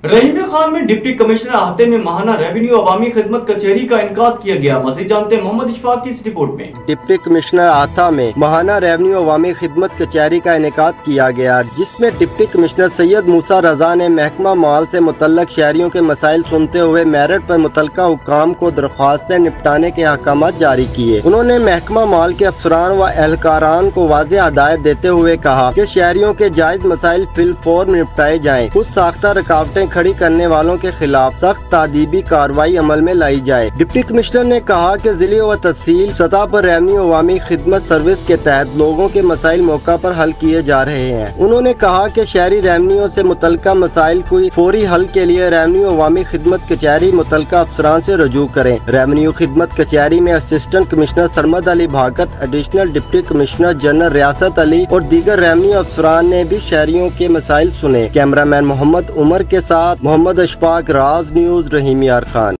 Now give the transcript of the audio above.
रहीम खान में deputy commissioner अहाते में माहाना रेवेन्यू अवामी खिदमत कचहरी का इनकाद किया गया। मज़ीद जानते हैं मोहम्मद इशफाक की इस रिपोर्ट में। डिप्टी कमिश्नर अहाता में माहाना रेवेन्यू अवामी खिदमत कचहरी का इनकाद किया गया, जिसमें डिप्टी कमिश्नर सैयद मूसा रजा ने महकमा माल से मुतल्लक शहरियों के मसाइल सुनते हुए मेरिट पर मुतल्लका हुकाम को दरख्वास्तें निपटाने के अहकाम जारी किए। उन्होंने महकमा माल के अफसरान व एहलकारान को वाज़ेह हदायत देते हुए कहा कि शहरियों के जायज मसाइल फिलफौर निपटाए जाएं। खुद साख्ता रुकावटें खड़ी करने वालों के खिलाफ सख्त तादीबी कार्रवाई अमल में लाई जाए। डिप्टी कमिश्नर ने कहा कि जिले व तहसील सतह पर रेवेन्यू अवामी खिदमत सर्विस के तहत लोगों के मसाइल मौका पर हल किए जा रहे हैं। उन्होंने कहा कि शहरी रेवेन्यू से मुतल्लिका मसाइल को फौरी हल के लिए रेवेन्यू अवामी खिदमत कचहरी मुतल्लिका अफसरान से रजू करें। रेवेन्यू खिदमत कचहरी में असिस्टेंट कमिश्नर सरमद अली भागत, एडिशनल डिप्टी कमिश्नर जनरल रियासत अली और दीगर रेवेन्यू अफसरान ने भी शहरियों के मसाइल सुने। कैमरामैन मोहम्मद उमर के साथ मोहम्मद इशफाक, राज न्यूज, रहीम यार खान।